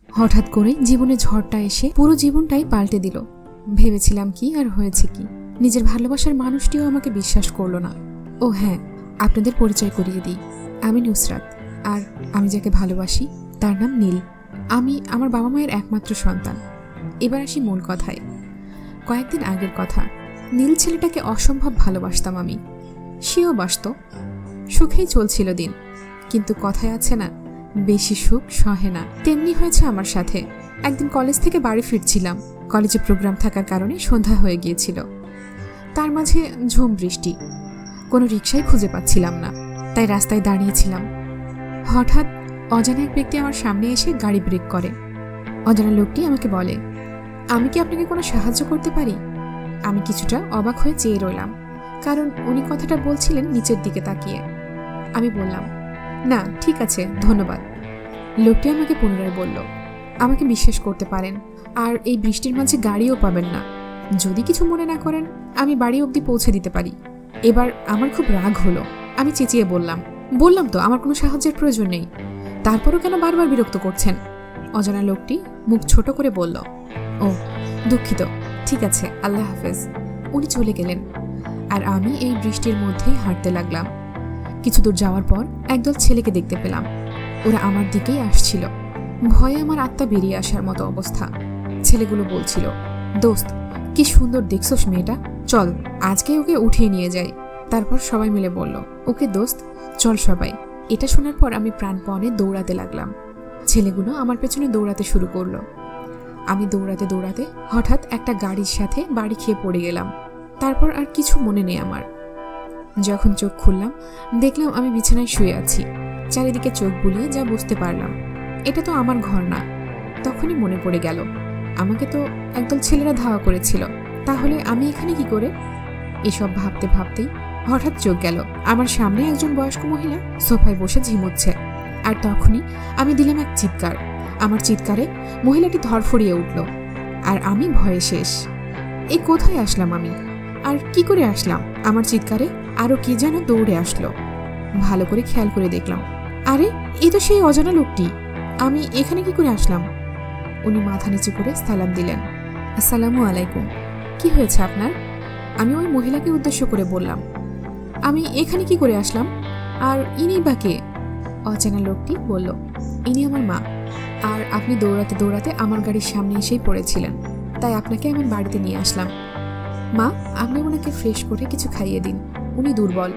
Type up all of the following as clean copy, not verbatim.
হঠাৎ করে জীবনে ঝড়টা এসে পুরো জীবনটাই পাল্টে দিল। ভেবেছিলাম কি আর হয়েছে কি, নিজের ভালোবাসার মানুষটিও আমাকে বিশ্বাস করলো না। ও হ্যাঁ, আপনাদের পরিচয় করিয়ে দিই, আমি নুসরাত, আর আমি যাকে ভালোবাসি তার নাম নীল। আমি আমার বাবা মায়ের একমাত্র সন্তান। এবার আসি মূল কথায়। কয়েকদিন আগের কথা, নীল ছেলেটাকে অসম্ভব ভালোবাসতাম আমি, সেও বাসত। সুখেই চলছিল দিন, কিন্তু কথায় আছে না, বেশি সুখ সহে না, তেমনি হয়েছে আমার সাথে। একদিন কলেজ থেকে বাড়ি ফিরছিলাম, কলেজে প্রোগ্রাম থাকার কারণে সন্ধ্যা হয়ে গিয়েছিল। তার মাঝে ঝুম বৃষ্টি, কোনো রিকশাই খুঁজে পাচ্ছিলাম না, তাই রাস্তায় দাঁড়িয়েছিলাম। হঠাৎ অজানা এক ব্যক্তি আমার সামনে এসে গাড়ি ব্রেক করে। অজানা লোকটি আমাকে বলে, আমি কি আপনাকে কোনো সাহায্য করতে পারি? আমি কিছুটা অবাক হয়ে চেয়ে রইলাম, কারণ উনি কথাটা বলছিলেন নিচের দিকে তাকিয়ে। আমি বললাম, না ঠিক আছে, ধন্যবাদ। লোকটি আমাকে পুনরায় বলল, আমাকে বিশ্বাস করতে পারেন, আর এই বৃষ্টির মাঝে গাড়িও পাবেন না। যদি কিছু মনে না করেন, আমি বাড়ি অবধি পৌঁছে দিতে পারি। এবার আমার খুব রাগ হলো, আমি চেঁচিয়ে বললাম তো আমার কোনো সাহায্যের প্রয়োজন নেই, তারপরও কেন বারবার বিরক্ত করছেন? অজানা লোকটি মুখ ছোট করে বলল, ও দুঃখিত, ঠিক আছে, আল্লাহ হাফেজ। উনি চলে গেলেন, আর আমি এই বৃষ্টির মধ্যেই হাঁটতে লাগলাম। কিছু দূর যাওয়ার পর একদল ছেলেকে দেখতে পেলাম, ওরা আমার দিকেই আসছিল। ভয়ে আমার আত্মা বেরিয়ে আসার মতো অবস্থা। ছেলেগুলো বলছিল, দোস্ত কি সুন্দর দেখছোস মেয়েটা, চল আজকে ওকে উঠিয়ে নিয়ে যাই। তারপর সবাই মিলে বলল, ওকে দোস্ত চল সবাই। এটা শোনার পর আমি প্রাণপণে দৌড়াতে লাগলাম। ছেলেগুলো আমার পেছনে দৌড়াতে শুরু করলো। আমি দৌড়াতে দৌড়াতে হঠাৎ একটা গাড়ির সাথে বাড়ি খেয়ে পড়ে গেলাম। তারপর আর কিছু মনে নেই আমার। যখন চোখ খুললাম, দেখলাম আমি বিছানায় শুয়ে আছি। চারিদিকে চোখ বুলিয়ে যা বুঝতে পারলাম, এটা তো আমার ঘর না। তখনই মনে পড়ে গেল, আমাকে তো একদল ছেলেরা ধাওয়া করেছিল, তাহলে আমি এখানে কি করে? এসব ভাবতে ভাবতেই হঠাৎ চোখ গেল, আমার সামনে একজন বয়স্ক মহিলা সোফায় বসে ঝিমুচ্ছে। আর তখনই আমি দিলাম এক চিৎকার। আমার চিৎকারে মহিলাটি ধরফড়িয়ে উঠল, আর আমি ভয়ে শেষ। এই কোথায় আসলাম আমি, আর কি করে আসলাম? আমার চিৎকারে আরো কে যেন দৌড়ে আসলো। ভালো করে খেয়াল করে দেখলাম, আরে এ তো সেই অজানা লোকটি। আমি এখানে কি করে আসলাম? উনি মাথা নিচু করে সালাম দিলেন, আসসালামু আলাইকুম। কি হয়েছে আপনার? আমি ওই মহিলাকে উদ্দেশ্য করে বললাম, আমি এখানে কি করে আসলাম, আর ইনি বা কে? অজানা লোকটি বলল, ইনি আমার মা, আর আপনি দৌড়াতে দৌড়াতে আমার গাড়ির সামনে এসেই পড়েছিলেন, তাই আপনাকে আমার বাড়িতে নিয়ে আসলাম। মা, আপনি ওনাকে ফ্রেশ করে কিছু খাইয়ে দিন, উনি দুর্বল।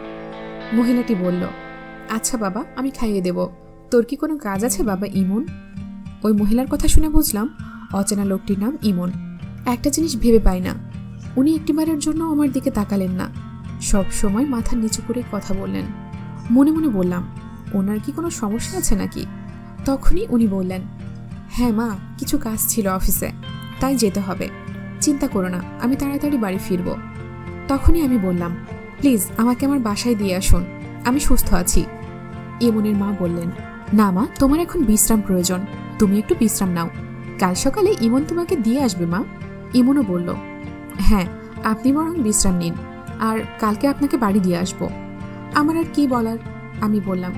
মহিলাটি বলল, আচ্ছা বাবা, আমি খাইয়ে দেব। তোর কি কোনো কাজ আছে বাবা ইমন? ওই মহিলার কথা শুনে বুঝলাম অচেনা লোকটির নাম ইমন। একটা জিনিস ভেবে পাই না, উনি একটিবারের জন্য আমার দিকে তাকালেন না, সব সময় মাথা নিচু করে কথা বললেন। মনে মনে বললাম, ওনার কি কোনো সমস্যা আছে নাকি? তখনই উনি বললেন, হ্যাঁ মা, কিছু কাজ ছিল অফিসে, তাই যেতে হবে। চিন্তা করো না, আমি তাড়াতাড়ি বাড়ি ফিরব। তখনই আমি বললাম, প্লিজ আমাকে আমার বাসায় দিয়ে আসুন, আমি সুস্থ আছি। ইমনের মা বললেন, না মা, তোমার এখন বিশ্রাম প্রয়োজন, তুমি একটু বিশ্রাম নাও, কাল সকালে ইমন তোমাকে দিয়ে আসবে মা। ইমনও বলল, হ্যাঁ আপনি বরং বিশ্রাম নিন, আর কালকে আপনাকে বাড়ি দিয়ে আসবো। আমার আর কি বলার, আমি বললাম,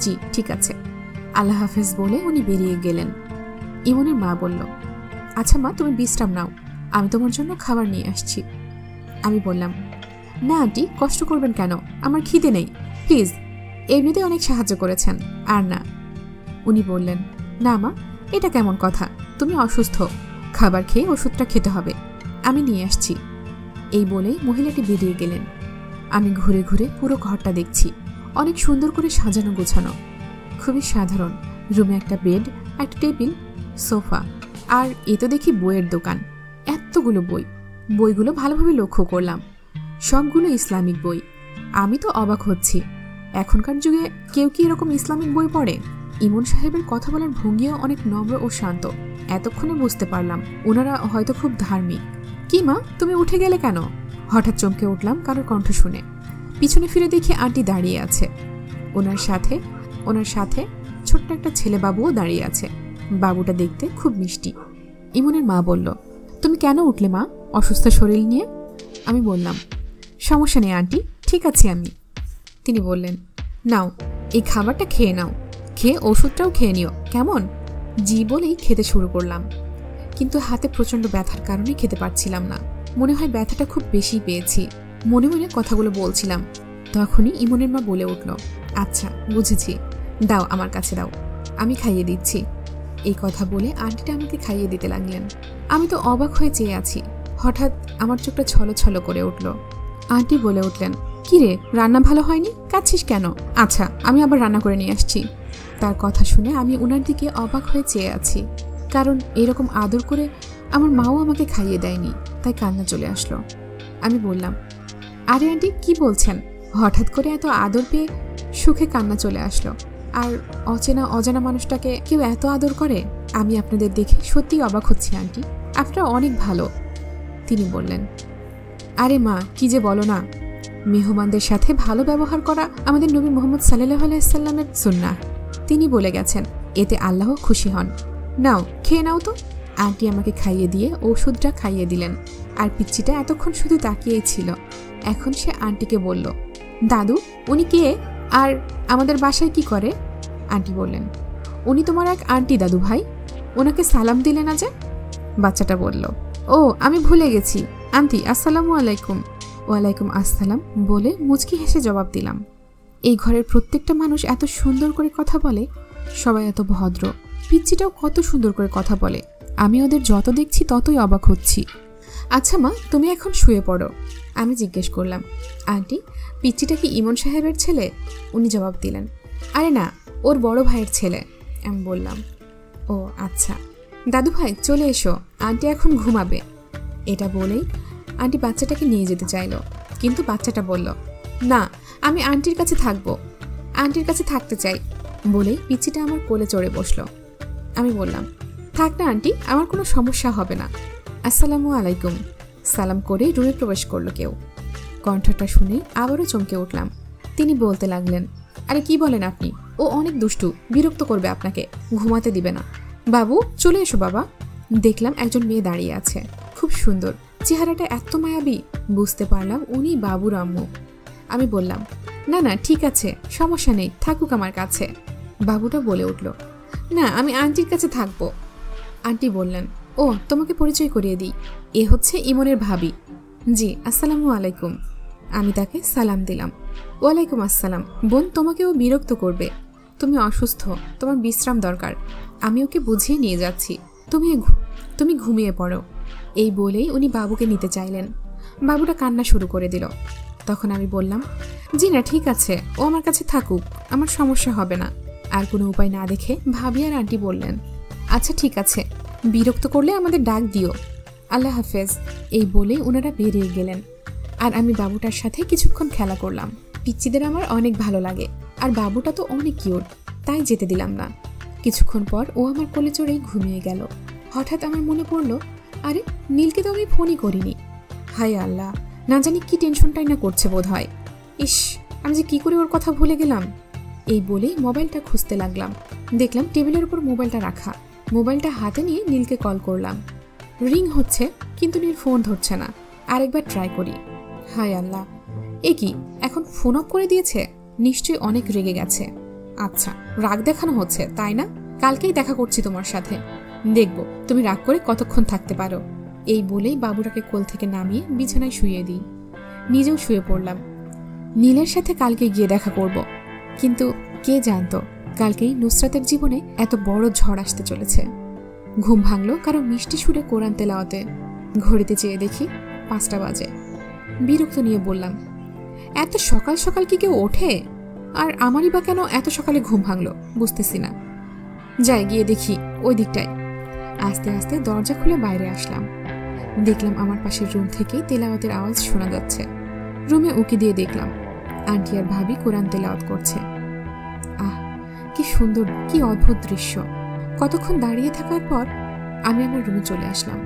জি ঠিক আছে, আল্লাহ হাফেজ বলে উনি বেরিয়ে গেলেন। ইমনের মা বলল, আচ্ছা মা, তুমি বিশ্রাম নাও, আমি তোমার জন্য খাবার নিয়ে আসছি। আমি বললাম, না আন্টি, কষ্ট করবেন কেন, আমার খিদে নেই, প্লিজ। এমনিতে অনেক সাহায্য করেছেন, আর না। উনি বললেন, না মা, এটা কেমন কথা, তুমি অসুস্থ, খাবার খেয়ে ওষুধটা খেতে হবে, আমি নিয়ে আসছি। এই বলে মহিলাটি বেরিয়ে গেলেন। আমি ঘুরে ঘুরে পুরো ঘরটা দেখছি, অনেক সুন্দর করে সাজানো গোছানো, খুবই সাধারণ। রুমে একটা বেড, একটা টেবিল, সোফা, আর এ তো দেখি বইয়ের দোকান। এতগুলো বই, বইগুলো ভালোভাবে লক্ষ্য করলাম, সবগুলো ইসলামিক বই। আমি তো অবাক হচ্ছি, এখনকার যুগে কেউ কি এরকম ইসলামিক বই পড়ে? ইমন সাহেবের কথা বলার ভঙ্গিও অনেক নম্র ও শান্ত। এতক্ষণে বুঝতে পারলাম ওনারা হয়তো খুব ধার্মিক। কি মা, তুমি উঠে গেলে কেন? হঠাৎ চমকে উঠলাম কারোর কণ্ঠ শুনে। পিছনে ফিরে দেখি আন্টি দাঁড়িয়ে আছে, ওনার সাথে ছোট্ট একটা ছেলে বাবুও দাঁড়িয়ে আছে। বাবুটা দেখতে খুব মিষ্টি। ইমনের মা বলল, তুমি কেন উঠলে মা, অসুস্থ শরীর নিয়ে? আমি বললাম, সমস্যা নেই আন্টি, ঠিক আছে আমি। তিনি বললেন, নাও এই খাবারটা খেয়ে নাও, খেয়ে ওষুধটাও খেয়ে নিও, কেমন? জি বলেই খেতে শুরু করলাম, কিন্তু হাতে প্রচণ্ড ব্যথার কারণে খেতে পারছিলাম না। মনে হয় ব্যথাটা খুব বেশি পেয়েছি। মনে মনে কথাগুলো বলছিলাম। তখনই ইমনের মা বলে উঠল, আচ্ছা বুঝেছি, দাও আমার কাছে দাও, আমি খাইয়ে দিচ্ছি। এই কথা বলে আন্টিটা আমাকে খাইয়ে দিতে লাগলেন। আমি তো অবাক হয়ে চেয়ে আছি। হঠাৎ আমার চোখটা ছলো ছলো করে উঠল। আন্টি বলে উঠলেন, কি রে, রান্না ভালো হয়নি, কাঁদছিস কেন? আচ্ছা আমি আবার রান্না করে নিয়ে আসছি। তার কথা শুনে আমি ওনার দিকে অবাক হয়ে চেয়ে আছি, কারণ এরকম আদর করে আমার মাও আমাকে খাইয়ে দেয়নি, তাই কান্না চলে আসলো। আমি বললাম, আরে আন্টি কি বলছেন? হঠাৎ করে এত আদর পেয়ে সুখে কান্না চলে আসলো। আর অচেনা অজানা মানুষটাকে কেউ এত আদর করে? আমি আপনাদের দেখে সত্যিই অবাক হচ্ছি আন্টি, আপনারা অনেক ভালো। তিনি বললেন, আরে মা কি যে বলো না, মেহমানদের সাথে ভালো ব্যবহার করা আমাদের নবী মুহাম্মদ সাল্লাল্লাহু আলাইহি সাল্লামের সুন্নাহ। তিনি বলে গেছেন, এতে আল্লাহ খুশি হন। নাও খেয়ে নাও তো। আন্টি আমাকে খাইয়ে দিয়ে ওষুধটা খাইয়ে দিলেন। আর পিচ্চিটা এতক্ষণ শুধু তাকিয়েই ছিল। এখন সে আন্টিকে বলল, দাদু উনি কে আর আমাদের বাসায় কি করে? আন্টি বললেন, উনি তোমার এক আন্টি দাদু ভাই, ওনাকে সালাম দিলে না যে? বাচ্চাটা বলল, ও আমি ভুলে গেছি, আন্টি আসসালামু আলাইকুম। ওয়ালাইকুম আসসালাম বলে মুচকি হেসে জবাব দিলাম। এই ঘরের প্রত্যেকটা মানুষ এত সুন্দর করে কথা বলে, সবাই এত ভদ্র। পিচ্চিটাও কত সুন্দর করে কথা বলে। আমি ওদের যত দেখছি ততই অবাক হচ্ছি। আচ্ছা মা, তুমি এখন শুয়ে পড়ো। আমি জিজ্ঞেস করলাম, আন্টি পিচ্চিটা কি ইমন সাহেবের ছেলে? উনি জবাব দিলেন, আরে না, ওর বড় ভাইয়ের ছেলে। আমি বললাম, ও আচ্ছা, দাদু ভাই চলে এসো, আন্টি এখন ঘুমাবে। এটা বলেই আন্টি বাচ্চাটাকে নিয়ে যেতে চাইল, কিন্তু বাচ্চাটা বলল, না আমি আন্টির কাছে থাকবো, আন্টির কাছে থাকতে চাই বলেই পিচ্চিটা আমার কোলে চড়ে বসলো। আমি বললাম, থাক না আন্টি, আমার কোনো সমস্যা হবে না। আসসালামু আলাইকুম সালাম করে রুমে প্রবেশ করলো কেউ। কণ্ঠটা শুনে আবারও চমকে উঠলাম। তিনি বলতে লাগলেন, আরে কি বলেন আপনি, ও অনেক দুষ্টু, বিরক্ত করবে আপনাকে, ঘুমাতে দিবে না। বাবু চলে এসো বাবা। দেখলাম একজন মেয়ে দাঁড়িয়ে আছে, খুব সুন্দর, চেহারাটা এত মায়াবী, বুঝতে পারলাম উনি বাবুর আম্মু। আমি বললাম, না না ঠিক আছে, সমস্যা নেই, থাকুক আমার কাছে। বাবুটা বলে উঠল, না আমি আন্টির কাছে থাকবো। আন্টি বললেন, ও তোমাকে পরিচয় করিয়ে দিই, এ হচ্ছে ইমনের ভাবি। জি আসসালামু আলাইকুম। আমি তাকে সালাম দিলাম। ওয়ালাইকুম আসসালাম। বোন তোমাকে ও বিরক্ত করবে, তুমি অসুস্থ, তোমার বিশ্রাম দরকার, আমি ওকে বুঝিয়ে নিয়ে যাচ্ছি, তুমি ঘুমিয়ে পড়ো। এই বলেই উনি বাবুকে নিতে চাইলেন। বাবুটা কান্না শুরু করে দিল। তখন আমি বললাম, জি না ঠিক আছে, ও আমার কাছে থাকুক, আমার সমস্যা হবে না। আর কোনো উপায় না দেখে ভাবি আর আন্টি বললেন, আচ্ছা ঠিক আছে, বিরক্ত করলে আমাদের ডাক দিও, আল্লাহ হাফেজ। এই বলে ওনারা বেরিয়ে গেলেন। আর আমি বাবুটার সাথে কিছুক্ষণ খেলা করলাম। পিচ্চিদের আমার অনেক ভালো লাগে, আর বাবুটা তো অনেক কিউট, তাই যেতে দিলাম না। কিছুক্ষণ পর ও আমার কোলে চড়েই ঘুমিয়ে গেল। হঠাৎ আমার মনে পড়ল, আরে নীলকে তো আমি ফোনই করিনি। হায় আল্লাহ, না জানি কি টেনশনটাই না করছে বোধ হয়। ইস, আমি যে কি করে ওর কথা ভুলে গেলাম। এই বলেই মোবাইলটা খুঁজতে লাগলাম। দেখলাম টেবিলের উপর মোবাইলটা রাখা। মোবাইলটা হাতে নিয়ে নীলকে কল করলাম। রিং হচ্ছে, কিন্তু নীল ফোন ধরছে না। আরেকবার ট্রাই করি। হায় আল্লাহ, এ কি, এখন ফোন অফ করে দিয়েছে? নিশ্চয়ই অনেক রেগে গেছে। আচ্ছা, রাগ দেখানো হচ্ছে তাই না? কালকেই দেখা করছি তোমার সাথে, দেখবো তুমি রাগ করে কতক্ষণ থাকতে পারো। এই বলেই বাবুটাকে কোল থেকে নামিয়ে বিছানায় শুইয়ে দিই। নিজেও শুয়ে পড়লাম। নীলের সাথে কালকে গিয়ে দেখা করব, কিন্তু কে জানতো কালকেই নুসরাতের জীবনে এত বড় ঝড় আসতে চলেছে। ঘুম ভাঙলো কারো মিষ্টি সুরে কোরআন তেলাওয়াতে। ঘড়িতে চেয়ে দেখি 5টা বাজে। বিরক্ত নিয়ে বললাম, এত সকাল সকাল কি কেউ ওঠে? আর আমারই বা কেন এত সকালে ঘুম ভাঙলো বুঝতেছি না। যাই গিয়ে দেখি ওই দিকটায়। আস্তে আস্তে দরজা খুলে বাইরে আসলাম। দেখলাম আমার পাশের রুম থেকেই তেলাওয়াতের আওয়াজ শোনা যাচ্ছে। রুমে উকি দিয়ে দেখলাম আন্টি আর ভাবি কোরআন তেলাওয়াত করছে। আহ কি সুন্দর, কি অদ্ভুত দৃশ্য। কতক্ষণ দাঁড়িয়ে থাকার পর আমি আমার রুমে চলে আসলাম।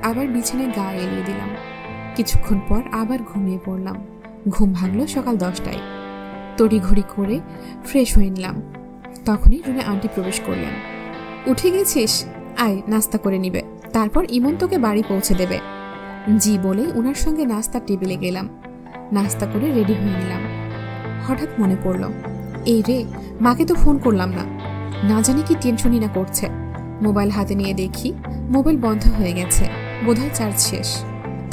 আবার বিছানায় গা এলিয়ে দিলাম। কিছুক্ষণ পর আবার ঘুমিয়ে পড়লাম। ঘুম ভাঙলো সকাল 10টায়। তড়িঘড়ি করে ফ্রেশ হয়ে নিলাম। তখনই রুমে আন্টি প্রবেশ করলেন। উঠে গেছিস? আয় নাস্তা করে নিবে, তারপর ইমন তোকে বাড়ি পৌঁছে দেবে। জি বলে ওনার সঙ্গে নাস্তার টেবিলে গেলাম। নাস্তা করে রেডি হয়ে নিলাম। হঠাৎ মনে পড়ল, এই রে, মাকে তো ফোন করলাম না, না জানি কি টেনশনই না করছে। মোবাইল হাতে নিয়ে দেখি মোবাইল বন্ধ হয়ে গেছে, বোধহয় চার্জ শেষ।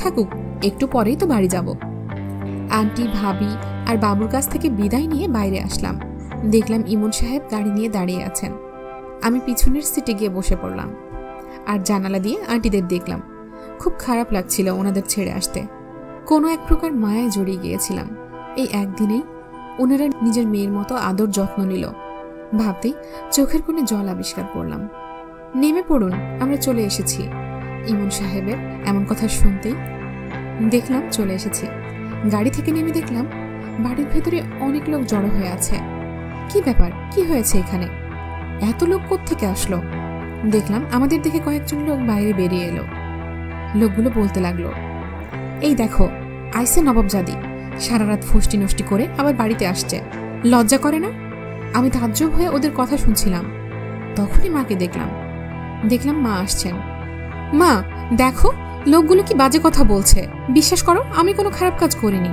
থাকুক, একটু পরেই তো বাড়ি যাব। আন্টি, ভাবি আর বাবুর কাছ থেকে বিদায় নিয়ে বাইরে আসলাম। দেখলাম ইমন সাহেব গাড়ি নিয়ে দাঁড়িয়ে আছেন। আমি পিছনের সিটে গিয়ে বসে পড়লাম আর জানালা দিয়ে আন্টিদের দেখলাম। খুব খারাপ লাগছিল ওনাদের ছেড়ে আসতে। কোনো এক প্রকার মায়ায় জড়িয়ে গিয়েছিলাম। এই একদিনেই ওনারা নিজের মেয়ের মতো আদর যত্ন নিল। ভাবতেই চোখের কোণে জল আবিষ্কার করলাম। নেমে পড়ুন, আমরা চলে এসেছি। ইমন সাহেবের এমন কথা শুনতেই দেখলাম চলে এসেছি। গাড়ি থেকে নেমে দেখলাম বাড়ির ভেতরে অনেক লোক জড়ো হয়ে আছে। কি ব্যাপার, কি হয়েছে এখানে? এত লোক কোত্থেকে আসলো? দেখলাম আমাদের দেখে কয়েকজন লোক বাইরে বেরিয়ে এলো। লোকগুলো বলতে লাগলো, এই দেখো আইসে নবাবজাদি, সারা রাত ফষ্টি নষ্টি করে আবার বাড়িতে আসছে, লজ্জা করে না? আমি তাজ্জব হয়ে ওদের কথা শুনছিলাম। তখনই মাকে দেখলাম মা আসছেন। মা দেখো, লোকগুলো কি বাজে কথা বলছে, বিশ্বাস করো আমি কোনো খারাপ কাজ করিনি।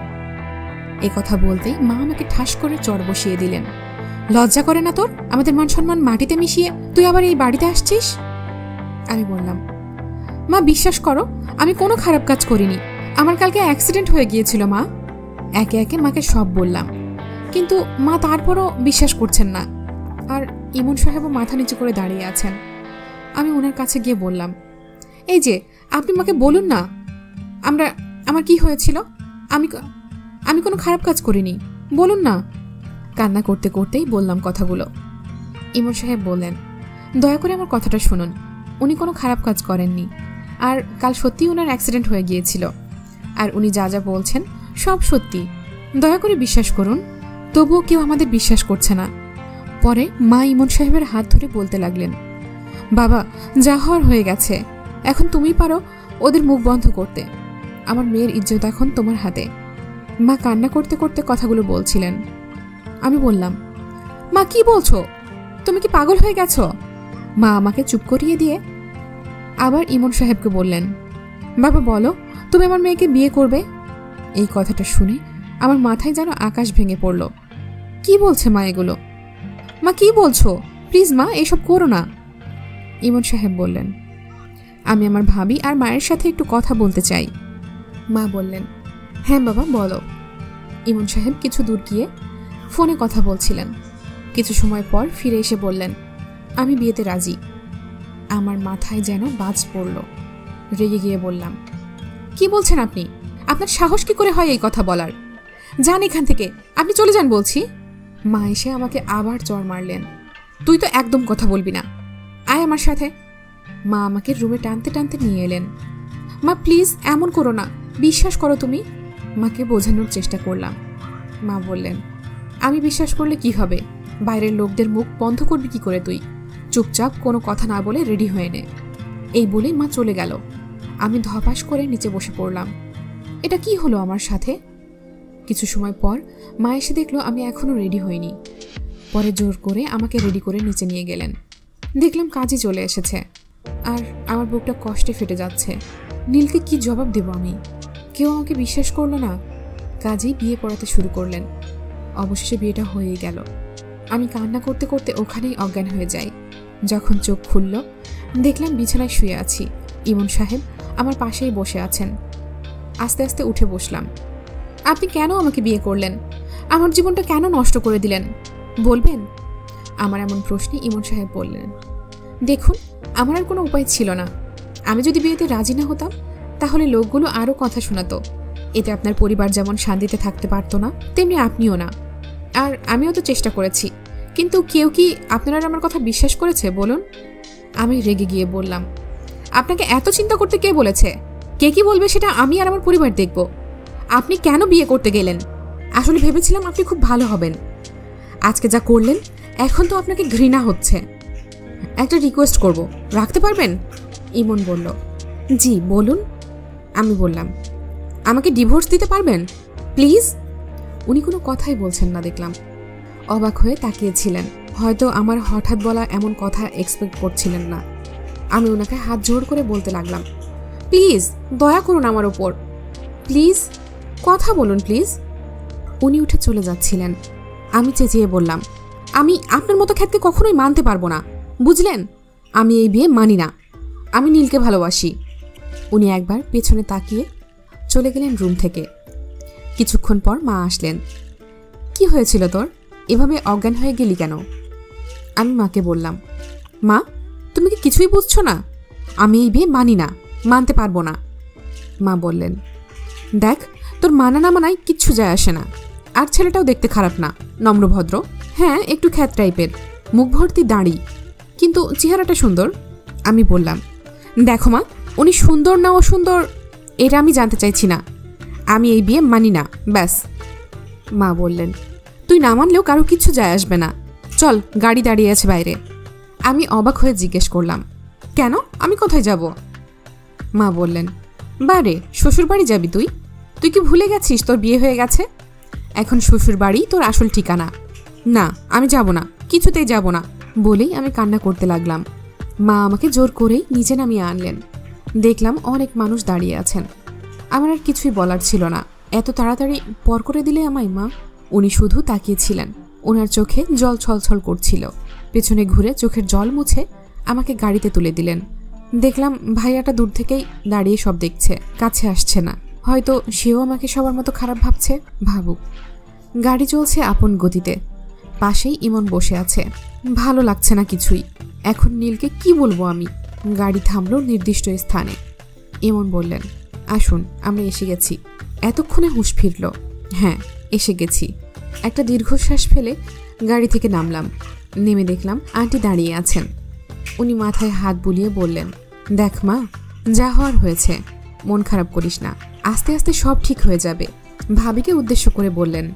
এই কথা বলতেই মা আমাকে ঠাস করে চড় বসিয়ে দিলেন। লজ্জা করে না তোর? আমাদের মান সম্মান মাটিতে মিশিয়ে তুই আবার এই বাড়িতে আসছিস? আমি বললাম, মা বিশ্বাস করো আমি কোনো খারাপ কাজ করিনি, আমার কালকে অ্যাক্সিডেন্ট হয়ে গিয়েছিল মা। একে একে মাকে সব বললাম, কিন্তু মা তারপরও বিশ্বাস করছেন না। আর ইমন সাহেবও মাথা নিচু করে দাঁড়িয়ে আছেন। আমি ওনার কাছে গিয়ে বললাম, এই যে আপনি মাকে বলুন না আমার কি হয়েছিল। আমি কোনো খারাপ কাজ করিনি, বলুন না। কান্না করতে করতেই বললাম কথাগুলো। ইমন সাহেব বললেন, দয়া করে আমার কথাটা শুনুন, উনি কোনো খারাপ কাজ করেননি। আর কাল সত্যিই ওনার অ্যাক্সিডেন্ট হয়ে গিয়েছিল। আর উনি যা যা বলছেন সব সত্যি, দয়া করে বিশ্বাস করুন। তবুও কেউ আমাদের বিশ্বাস করছে না। পরে মা ইমন সাহেবের হাত ধরে বলতে লাগলেন, বাবা যা হওয়ার হয়ে গেছে, এখন তুমি পারো ওদের মুখ বন্ধ করতে। আমার মেয়ের ইজ্জত এখন তোমার হাতে। মা কান্না করতে করতে কথাগুলো বলছিলেন। আমি বললাম, মা কি বলছো? তুমি কি পাগল হয়ে গেছো? মা আমাকে চুপ করিয়ে দিয়ে আবার ইমন সাহেবকে বললেন, বাবা বলো, তুমি আমার মেয়েকে বিয়ে করবে? এই কথাটা শুনে আমার মাথায় যেন আকাশ ভেঙে পড়ল। কি বলছে মা এগুলো? মা কি বলছো? প্লিজ মা এসব করো না। ইমন সাহেব বললেন, আমি আমার ভাবি আর মায়ের সাথে একটু কথা বলতে চাই। মা বললেন, হ্যাঁ বাবা বলো। ইমন সাহেব কিছু দূর গিয়ে ফোনে কথা বলছিলেন। কিছু সময় পর ফিরে এসে বললেন, আমি বিয়েতে রাজি। আমার মাথায় যেন বাজ পড়ল। রেগে গিয়ে বললাম, কি বলছেন আপনি? আপনার সাহস কি করে হয় এই কথা বলার? যান এখান থেকে, আপনি চলে যান বলছি। মা এসে আমাকে আবার চড় মারলেন। তুই তো একদম কথা বলবি না, আয় আমার সাথে। মা আমাকে রুমে টানতে টানতে নিয়ে এলেন। মা প্লিজ এমন করো না, বিশ্বাস করো তুমি। মাকে বোঝানোর চেষ্টা করলাম। মা বললেন, আমি বিশ্বাস করলে কি হবে? বাইরের লোকদের মুখ বন্ধ করবি কি করে তুই? চুপচাপ কোনো কথা না বলে রেডি হয়ে নে। এই বলে মা চলে গেল। আমি ধপাস করে নিচে বসে পড়লাম। এটা কি হলো আমার সাথে? কিছু সময় পর মা এসে দেখলো আমি এখনো রেডি হইনি। পরে জোর করে আমাকে রেডি করে নিচে নিয়ে গেলেন। দেখলাম কাজই চলে এসেছে। আর আমার বুকটা কষ্টে ফেটে যাচ্ছে। নীলকে কি জবাব দেব আমি? কেউ আমাকে বিশ্বাস করলো না। কাজেই বিয়ে পড়াতে শুরু করলেন। অবশেষে বিয়েটা হয়েই গেল। আমি কান্না করতে করতে ওখানেই অজ্ঞান হয়ে যাই। যখন চোখ খুলল দেখলাম বিছানায় শুয়ে আছি। ইমন সাহেব আমার পাশেই বসে আছেন। আস্তে আস্তে উঠে বসলাম। আপনি কেন আমাকে বিয়ে করলেন? আমার জীবনটা কেন নষ্ট করে দিলেন বলবেন? আমার এমন প্রশ্নে ইমন সাহেব বললেন, দেখুন আমার আর কোনো উপায় ছিল না। আমি যদি বিয়েতে রাজি না হতাম তাহলে লোকগুলো আরও কথা শোনাতো। এতে আপনার পরিবার যেমন শান্তিতে থাকতে পারতো না, তেমনি আপনিও না। আর আমিও তো চেষ্টা করেছি, কিন্তু কেউ কি আপনারা আমার কথা বিশ্বাস করেছে বলুন? আমি রেগে গিয়ে বললাম, আপনাকে এত চিন্তা করতে কে বলেছে? কে কি বলবে সেটা আমি আর আমার পরিবার দেখব। আপনি কেন বিয়ে করতে গেলেন? আসলে ভেবেছিলাম আপনি খুব ভালো হবেন। আজকে যা করলেন এখন তো আপনাকে ঘৃণা হচ্ছে। একটা রিকোয়েস্ট করব, রাখতে পারবেন? ইমন বলল, জি বলুন। আমি বললাম, আমাকে ডিভোর্স দিতে পারবেন প্লিজ? উনি কোনো কথাই বলছেন না দেখলাম। অবাক হয়ে তাকিয়েছিলেন। হয়তো আমার হঠাৎ বলা এমন কথা এক্সপেক্ট করছিলেন না। আমি ওনাকে হাত জোড় করে বলতে লাগলাম, প্লিজ দয়া করুন আমার ওপর, প্লিজ কথা বলুন প্লিজ। উনি উঠে চলে যাচ্ছিলেন। আমি চেঁচিয়ে বললাম, আমি আপনার মতো খ্যাতকে কখনোই মানতে পারবো না, বুঝলেন? আমি এই বিয়ে মানি না, আমি নীলকে ভালোবাসি। উনি একবার পেছনে তাকিয়ে চলে গেলেন রুম থেকে। কিছুক্ষণ পর মা আসলেন। কি হয়েছিল তোর, এভাবে অজ্ঞান হয়ে গেলি কেন? আমি মাকে বললাম, মা তুমি কি কিছুই বুঝছো না? আমি এই বিয়ে মানি না, মানতে পারবো না। মা বললেন, দেখ তোর মানা না মানায় কিচ্ছু যায় আসে না। আর ছেলেটাও দেখতে খারাপ না, নম্রভদ্র। হ্যাঁ একটু খ্যাত টাইপের, মুখ ভর্তি দাড়ি, কিন্তু চেহারাটা সুন্দর। আমি বললাম, দেখো মা, উনি সুন্দর না অসুন্দর এটা আমি জানতে চাইছি না, আমি এই বিয়ে মানি না, ব্যাস। মা বললেন, তুই না মানলেও কারো কিচ্ছু যায় আসবে না, চল গাড়ি দাঁড়িয়ে আছে বাইরে। আমি অবাক হয়ে জিজ্ঞেস করলাম, কেন, আমি কোথায় যাব? মা বললেন, বারে শ্বশুর বাড়ি যাবি তুই? তুই কি ভুলে গেছিস তোর বিয়ে হয়ে গেছে? এখন শ্বশুর বাড়ি তোর আসল ঠিকানা। না আমি যাব না, কিছুতেই যাব না বলেই আমি কান্না করতে লাগলাম। মা আমাকে জোর করেই নিচে নামিয়ে আনলেন। দেখলাম অনেক মানুষ দাঁড়িয়ে আছেন। আমার আর কিছুই বলার ছিল না, এত তাড়াতাড়ি পর করে দিলে আমায় মা? উনি শুধু তাকিয়েছিলেন, ওনার চোখে জল ছলছল করছিল। পেছনে ঘুরে চোখের জল মুছে আমাকে গাড়িতে তুলে দিলেন। দেখলাম ভাইয়াটা দূর থেকেই দাঁড়িয়ে সব দেখছে, কাছে আসছে না। হয়তো সেও আমাকে সবার মতো খারাপ ভাবছে, ভাবুক। গাড়ি চলছে আপন গতিতে, পাশেই ইমন বসে আছে। ভালো লাগছে না কিছুই। এখন নীলকে কি বলবো আমি? গাড়ি থামলো নির্দিষ্ট স্থানে। ইমন বললেন, আসুন আমরা এসে গেছি। এতক্ষণে হুঁশ ফিরল। হ্যাঁ এসে গেছি। একটা দীর্ঘশ্বাস ফেলে গাড়ি থেকে নামলাম। নেমে দেখলাম আন্টি দাঁড়িয়ে আছেন। উনি মাথায় হাত বুলিয়ে বললেন, দেখ মা, যা হওয়ার হয়েছে, মন খারাপ করিস না, আস্তে আস্তে সব ঠিক হয়ে যাবে। ভাবিকে উদ্দেশ্য করে বললেন,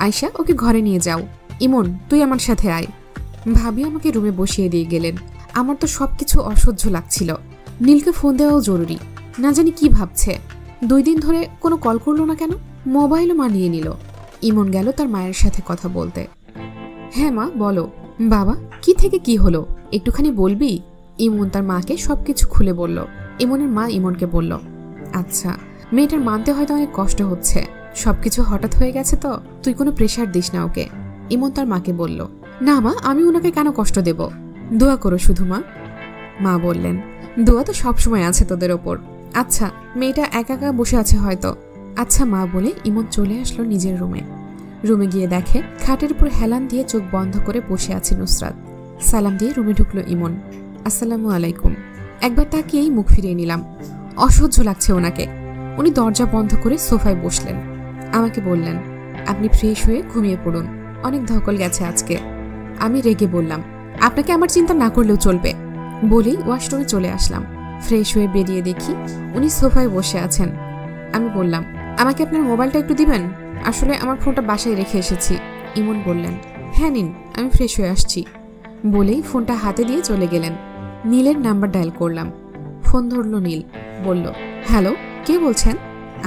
আয়শা ওকে ঘরে নিয়ে যাও। ইমন তুই আমার সাথে আয়। ভাবি আমাকে রুমে বসিয়ে দিয়ে গেলেন। আমার তো সবকিছু অসহ্য লাগছিল। নীলকে ফোন দেওয়াও জরুরি, না জানি কি ভাবছে। 2 দিন ধরে কোনো কল করলো না কেন? মোবাইলও মা নিয়ে নিল। ইমন গেল তার মায়ের সাথে কথা বলতে। হ্যাঁ মা বলো। বাবা কি থেকে কি হলো একটুখানি বলবি? ইমন তার মাকে সবকিছু খুলে বলল। ইমনের মা ইমনকে বলল, আচ্ছা মেয়েটার মানতে হয়তো অনেক কষ্ট হচ্ছে, সবকিছু হঠাৎ হয়ে গেছে তো, তুই কোনো প্রেশার দিস না ওকে। ইমন তার মাকে বলল, না মা আমি ওনাকে কেন কষ্ট দেব, দোয়া করো শুধু মা। মা বললেন, দোয়া তো সবসময় আছে তোদের ওপর। আচ্ছা মেয়েটা একা একা বসে আছে হয়তো। আচ্ছা মা বলে ইমন চলে আসলো নিজের রুমে। রুমে গিয়ে দেখে খাটের উপর হেলান দিয়ে চোখ বন্ধ করে বসে আছে নুসরাত। সালাম দিয়ে রুমে ঢুকলো ইমন। আসসালামু আলাইকুম। একবার তাকিয়েই মুখ ফিরিয়ে নিলাম। অসহ্য লাগছে ওনাকে। উনি দরজা বন্ধ করে সোফায় বসলেন। আমাকে বললেন, আপনি ফ্রেশ হয়ে ঘুমিয়ে পড়ুন, অনেক ধকল গেছে আজকে। আমি রেগে বললাম, আপনাকে আমার চিন্তা না করলেও চলবে। বলেই ওয়াশরুমে চলে আসলাম। ফ্রেশ হয়ে বেরিয়ে দেখি উনি সোফায় বসে আছেন। আমি বললাম, আমাকে আপনার মোবাইলটা একটু দিবেন, আসলে আমার ফোনটা বাসায় রেখে এসেছি। ইমন বললেন, হ্যাঁ নিন, আমি ফ্রেশ হয়ে আসছি। বলেই ফোনটা হাতে দিয়ে চলে গেলেন। নীলের নাম্বার ডায়াল করলাম। ফোন ধরলো নীল। বলল, হ্যালো কে বলছেন?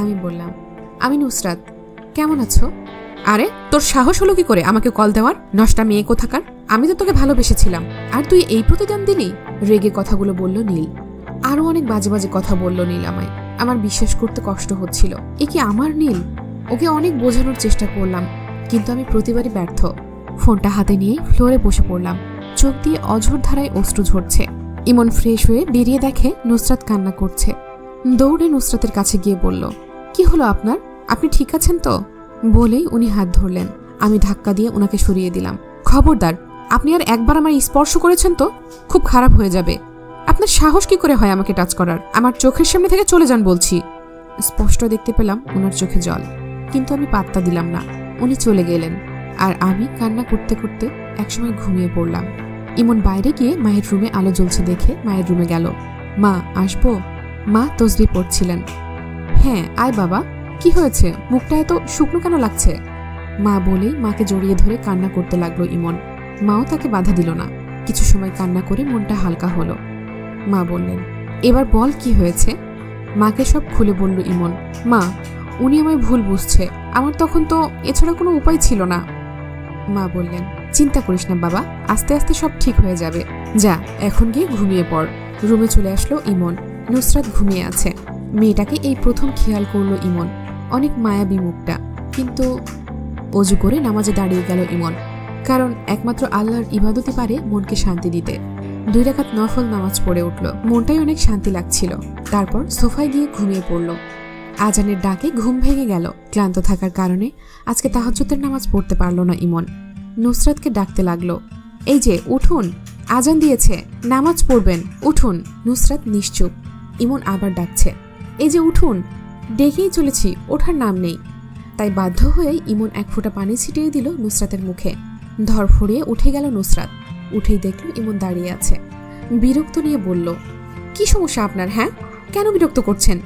আমি বললাম, আমি নুসরাত। কেমন আছো? আরে তোর সাহস হলো কি করে আমাকে কল দেওয়ার, নষ্টা মেয়ে কোথাকার? আমি তো তোকে ভালোবেসেছিলাম, আর তুই এই প্রতিদান দিলি? রেগে কথাগুলো বলল নীল। আরো অনেক বাজে বাজে কথা বলল নীল আমায়। আমার বিশ্বাস করতে কষ্ট হচ্ছিল, এ কি আমার নীল? ওকে অনেক বোঝানোর চেষ্টা করলাম, কিন্তু আমি প্রতিবারই ব্যর্থ। ফোনটা হাতে নিয়ে ফ্লোরে বসে পড়লাম। চোখ দিয়ে অঝোর ধারায় অশ্রু ঝরছে। ইমন ফ্রেশ হয়ে বেরিয়ে দেখে নুসরাত কান্না করছে। দৌড়ে নুসরাতের কাছে গিয়ে বলল, কি হলো আপনার, আপনি ঠিক আছেন তো? বলেই উনি হাত ধরলেন। আমি ধাক্কা দিয়ে ওনাকে সরিয়ে দিলাম। খবরদার, আপনি আর একবার আমার স্পর্শ করেছেন তো খুব খারাপ হয়ে যাবে। আপনার সাহস কি করে হয় আমাকে টাচ করার? আমার চোখের সামনে থেকে চলে যান বলছি। স্পষ্ট দেখতে পেলাম ওনার চোখে জল, কিন্তু আমি পাত্তা দিলাম না। উনি চলে গেলেন, আর আমি কান্না করতে করতে একসময় ঘুমিয়ে পড়লাম। ইমন বাইরে গিয়ে মায়ের রুমে আলো জ্বলছে দেখে মায়ের রুমে গেল। মা আসবো? মা তসবিহ পড়ছিলেন। হ্যাঁ আয় বাবা। কি হয়েছে, মুখটা এত শুকনো কেন লাগছে? মা বলেই মাকে জড়িয়ে ধরে কান্না করতে লাগলো ইমন। মাও তাকে বাধা দিল না। কিছু সময় কান্না করে মনটা হালকা হলো। মা বললেন, এবার বল কি হয়েছে? মাকে সব খুলে বলল ইমন। মা উনি আমায় ভুল বুঝছে, আমার তখন তো এছাড়া কোনো উপায় ছিল না। মা বললেন, চিন্তা করিস না বাবা, আস্তে আস্তে সব ঠিক হয়ে যাবে। যা এখন গিয়ে ঘুমিয়ে পড়। রুমে চলে আসলো ইমন। নুসরাত ঘুমিয়ে আছে। মেয়েটাকে এই প্রথম খেয়াল করলো ইমন। অনেক মায়াবী মুখটা। কিন্তু অজু করে নামাজে দাঁড়িয়ে গেল ইমন, কারণ একমাত্র আল্লাহর ইবাদতই পারে মনকে শান্তি দিতে। 2 রাকাত নফল নামাজ পড়ে উঠল। মনটাই অনেক শান্তি লাগছিল। তারপর সোফায় গিয়ে ঘুমিয়ে পড়ল। আজানের ডাকে ঘুম ভেঙে গেল। ক্লান্ত থাকার কারণে আজকে তাহাজ্জুদের নামাজ পড়তে পারল না ইমন। নুসরাতকে ডাকতে লাগলো, এই যে উঠুন, আজান দিয়েছে, নামাজ পড়বেন, উঠুন। নুসরাত নিশ্চুপ। ইমন আবার ডাকছে, এই যে উঠুন, ডেকেই চলেছি, ওঠার নাম নেই। তাই বাধ্য হয়ে ইমন এক ফোঁটা পানি ছিটিয়ে দিল নুসরাতের মুখে। ধরফড়িয়ে উঠে গেল নুসরাত। উঠেই দেখল ইমন দাঁড়িয়ে আছে। বিরক্ত নিয়ে বলল, কি সমস্যা আপনার? হ্যাঁ, কেন বিরক্ত করছেন?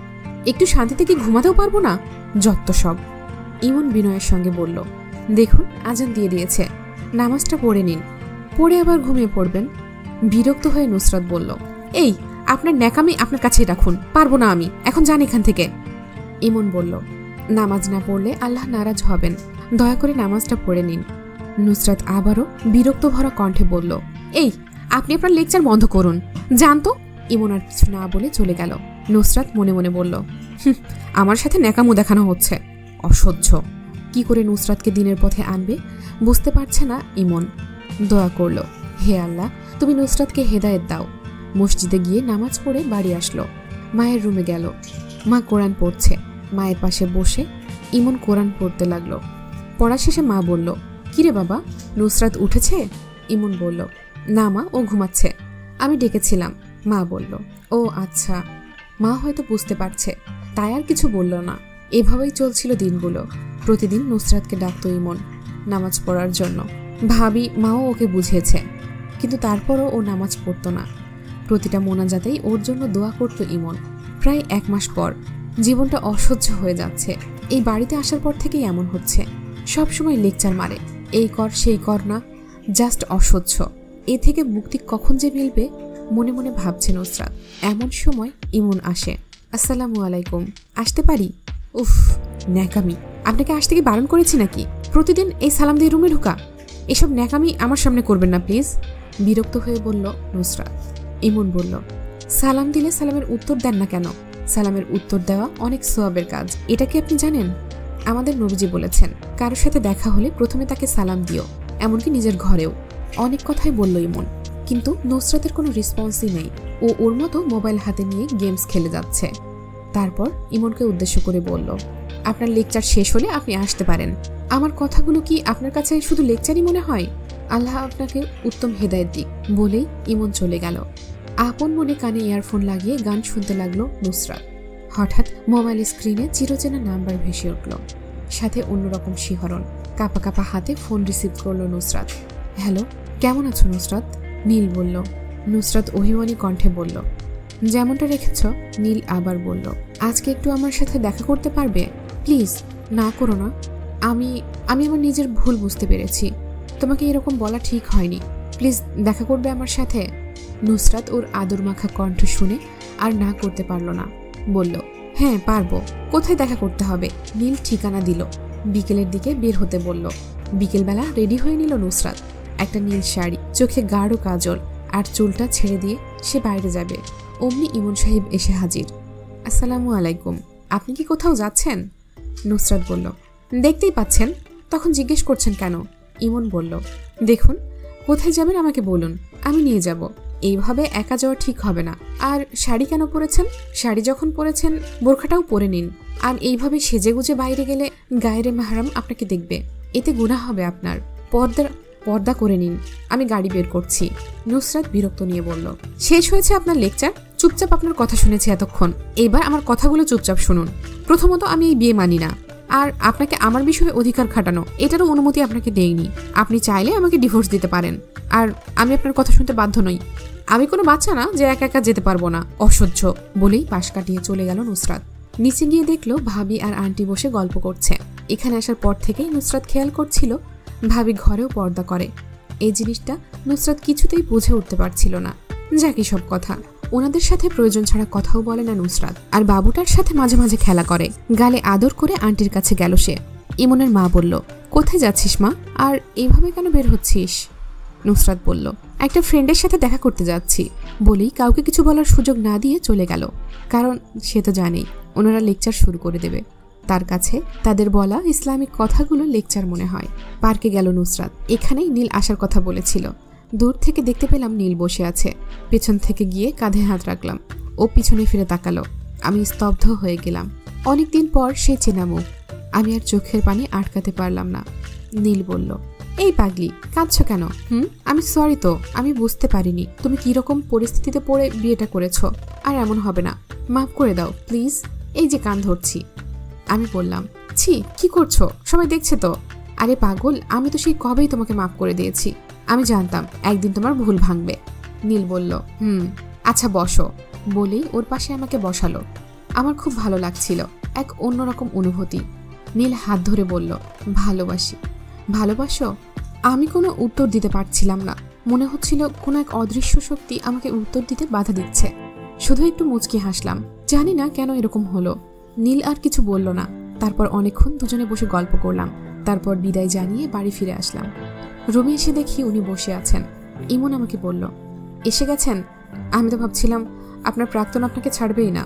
একটু শান্তিতে কি ঘুমাতেও পারবো না? যত সব। ইমন বিনয়ের সঙ্গে বলল, দেখুন আজান দিয়ে দিয়েছে, নামাজটা পড়ে নিন, পড়ে আবার ঘুমিয়ে পড়বেন। বিরক্ত হয়ে নুসরাত বলল, এই আপনার ন্যাকামি আপনার কাছেই রাখুন, পারবো না আমি, এখন যান এখান থেকে। ইমন বলল, নামাজ না পড়লে আল্লাহ নারাজ হবেন, দয়া করে নামাজটা পড়ে নিন। নুসরাত আবারও বিরক্ত ভরা কণ্ঠে বলল, এই আপনি আপনার লেকচার বন্ধ করুন, যান তো। ইমন আর কিছু না বলে চলে গেল। নুসরাত মনে মনে বলল, আমার সাথে ন্যাকামো দেখানো হচ্ছে, অসহ্য। কি করে নুসরাতকে দিনের পথে আনবে বুঝতে পারছে না ইমন। দোয়া করল, হে আল্লাহ, তুমি নুসরাতকে হেদায়েত দাও। মসজিদে গিয়ে নামাজ পড়ে বাড়ি আসলো। মায়ের রুমে গেল। মা কোরআন পড়ছে। মায়ের পাশে বসে ইমন কোরআন পড়তে লাগলো। পড়া শেষে মা বলল, কিরে বাবা, নুসরাত উঠেছে? ইমন বলল, না মা, ও ঘুমাচ্ছে, আমি ডেকেছিলাম। মা বলল, ও আচ্ছা। মা হয়তো বুঝতে পারছে, তাই আর কিছু বলল না। এভাবেই চলছিল দিনগুলো। প্রতিদিন নুসরাতকে ডাকতো ইমন নামাজ পড়ার জন্য। ভাবি মাও ওকে বুঝিয়েছে, কিন্তু তারপরও ও নামাজ পড়তো না। প্রতিটা মোনাজাতেই ওর জন্য দোয়া করত ইমন। প্রায় 1 মাস পর জীবনটা অসহ্য হয়ে যাচ্ছে। এই বাড়িতে আসার পর থেকেই এমন হচ্ছে, সবসময় লেকচার মারে, এই কর সেই কর না, জাস্ট অসহ্য। এ থেকে মুক্তি কখন যে মিলবে মনে মনে ভাবছে নুসরাত। এমন সময় ইমন আসে। আসসালামু আলাইকুম, আসতে পারি? উফ, ন্যাকামি, আপনাকে আসতে কি বারণ করেছি নাকি? প্রতিদিন এই সালাম দিয়ে রুমে ঢুকা, এসব ন্যাকামি আমার সামনে করবেন না প্লিজ। বিরক্ত হয়ে বলল নুসরাত। ইমন বলল, সালাম দিলে সালামের উত্তর দেন না কেন? সালামের উত্তর দেওয়া অনেক সওয়াবের কাজ, এটা কি আপনি জানেন? আমাদের নবীজি বলেছেন, কারোর সাথে দেখা হলে প্রথমে তাকে সালাম দিও, এমনকি নিজের ঘরেও। অনেক কথাই বলল ইমন, কিন্তু নুসরাতের কোনো রেসপন্সই নেই। ও ওর মতো মোবাইল হাতে নিয়ে গেমস খেলে যাচ্ছে। তারপর ইমনকে উদ্দেশ্য করে বলল, আপনার লেকচার শেষ হলে আপনি আসতে পারেন। আমার কথাগুলো কি আপনার কাছে শুধু লেকচারই মনে হয়? আল্লাহ আপনাকে উত্তম হেদায়েত দিক। বলেই ইমন চলে গেল। আপন মনে কানে ইয়ারফোন লাগিয়ে গান শুনতে লাগলো নুসরাত। হঠাৎ মোবাইল স্ক্রিনে চিরচেনা নাম্বার ভেসে উঠল, সাথে অন্যরকম শিহরণ। কাঁপা কাঁপা হাতে ফোন রিসিভ করলো নুসরাত। হ্যালো, কেমন আছো নুসরাত? নীল বলল। নুসরাত অভিমানী কণ্ঠে বলল, যেমনটা রেখেছ। নীল আবার বলল, আজকে একটু আমার সাথে দেখা করতে পারবে? প্লিজ, না করো না। আমি আমার নিজের ভুল বুঝতে পেরেছি, তোমাকে এরকম বলা ঠিক হয়নি। প্লিজ দেখা করবে আমার সাথে? নুসরাত ওর আদর মাখা কণ্ঠ শুনে আর না করতে পারল না। বলল, হ্যাঁ পারবো। কোথায় দেখা করতে হবে? নীল ঠিকানা দিল। বিকেলের দিকে বের হতে বলল। বিকেলবেলা রেডি হয়ে নিল নুসরাত। একটা নীল শাড়ি, চোখে গাঢ় কাজল, আর চুলটা ছেড়ে দিয়ে সে বাইরে যাবে। অমনি ইমন সাহেব এসে হাজির। আসসালামু আলাইকুম, আপনি কি কোথাও যাচ্ছেন? নুসরাত বলল, দেখতেই পাচ্ছেন, তখন জিজ্ঞেস করছেন কেন? ইমন বলল, দেখুন, কোথায় যাবেন আমাকে বলুন, আমি নিয়ে যাব। এইভাবে একা যাওয়া ঠিক হবে না। আর শাড়ি কেন পরেছেন? শাড়ি যখন পরেছেন বোরখাটাও পরে নিন। আর এইভাবে সেজেগুজে বাইরে গেলে গায়ের মাহরাম আপনাকে দেখবে, এতে গুনাহ হবে আপনার। পর্দা করে নিন, আমি গাড়ি বের করছি। নুসরাত বিরক্ত নিয়ে বলল, শেষ হয়েছে আপনার লেকচার? চুপচাপ আপনার কথা শুনেছি এতক্ষণ, এবার আমার কথাগুলো চুপচাপ শুনুন। প্রথমত, আমি এই বিয়ে মানি না, আর আপনাকে আমার বিষয়ে অধিকার খাটানো এটারও অনুমতি আপনাকে দেইনি। আপনি চাইলে আমাকে ডিভোর্স দিতে পারেন, আর আমি আপনার কথা শুনতে বাধ্য নই। আমি কোনো বাচ্চা না যে একা একা যেতে পারবো না, অসহ্য। বলেই পাশ কাটিয়ে চলে গেল নুসরাত। নিচে গিয়ে দেখলো ভাবি আর আন্টি বসে গল্প করছে। এখানে আসার পর থেকেই নুসরাত খেয়াল করছিল ভাবি ঘরেও পর্দা করে। এই জিনিসটা নুসরাত কিছুতেই বুঝে উঠতে পারছিল না। যাকি সব কথা, ওনাদের সাথে প্রয়োজন ছাড়া কথাও বলে না নুসরাত। আর বাবুটার সাথে মাঝে মাঝে খেলা করে। গালে আদর করে আন্টির কাছে গেল সে। ইমনের মা বলল, কোথায় যাচ্ছিস মা, আর এইভাবে কেন বের হচ্ছিস? নুসরাত বলল, একটা ফ্রেন্ডের সাথে দেখা করতে যাচ্ছি। বলেই কাউকে কিছু বলার সুযোগ না দিয়ে চলে গেল, কারণ সে তো জানেই ওনারা লেকচার শুরু করে দেবে। তার কাছে তাদের বলা ইসলামিক কথাগুলো লেকচার মনে হয়। পার্কে গেল নুসরাত। এখানেই নীল আসার কথা বলেছিল। দূর থেকে দেখতে পেলাম নীল বসে আছে। পেছন থেকে গিয়ে কাঁধে হাত রাখলাম। ও পিছনে ফিরে তাকালো। আমি স্তব্ধ হয়ে গেলাম। অনেকদিন পর সে চেনা মুখ। আমি আর চোখের পানি আটকাতে পারলাম না। নীল বলল, এই পাগলি, কাঁদছো কেন? আমি সরি তো, আমি বুঝতে পারিনি তুমি কিরকম পরিস্থিতিতে পড়ে বিয়েটা করেছো। আর এমন হবে না, মাফ করে দাও প্লিজ। এই যে কান ধরছি। আমি বললাম, ছি, কি করছো? সবাই দেখছে তো। আরে পাগল, আমি তো সেই কবেই তোমাকে মাফ করে দিয়েছি। আমি জানতাম একদিন তোমার ভুল ভাঙবে। নীল বলল, আচ্ছা বসো, বলেই ওর পাশে আমাকে বসালো। আমার খুব ভালো লাগছিল, এক অন্যরকম অনুভূতি। নীল হাত ধরে বলল, ভালোবাসি। ভালোবাসো? আমি কোনো উত্তর দিতে পারছিলাম না। মনে হচ্ছিল কোনো এক অদৃশ্য শক্তি আমাকে উত্তর দিতে বাধা দিচ্ছে। শুধু একটু মুচকি হাসলাম। জানি না কেন এরকম হলো। নীল আর কিছু বলল না। তারপর অনেকক্ষণ দুজনে বসে গল্প করলাম। তারপর বিদায় জানিয়ে বাড়ি ফিরে আসলাম। রুমে এসে দেখি উনি বসে আছেন। ইমন আমাকে বলল, এসে গেছেন? আমি তো ভাবছিলাম আপনার প্রাক্তন আপনাকে ছাড়বেই না।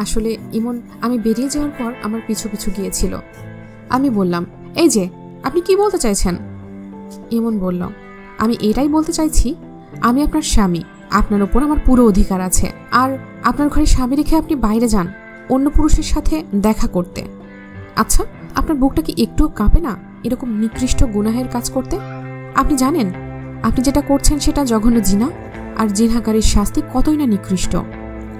আসলে ইমন, আমি বেরিয়ে যাওয়ার পর আমার পিছু পিছু গিয়েছিল। আমি বললাম, এই যে, আপনি কি বলতে চাইছেন? ইমন বলল, আমি এটাই বলতে চাইছি, আমি আপনার স্বামী, আপনার ওপর আমার পুরো অধিকার আছে। আর আপনার ঘরে স্বামী রেখে আপনি বাইরে যান অন্য পুরুষের সাথে দেখা করতে। আচ্ছা, আপনার বুকটা কি একটুও কাঁপে না এরকম নিকৃষ্ট গুনাহের কাজ করতে? আপনি জানেন আপনি যেটা করছেন সেটা জঘন্য জিনা, আর জিনাকারীর শাস্তি কতই না নিকৃষ্ট।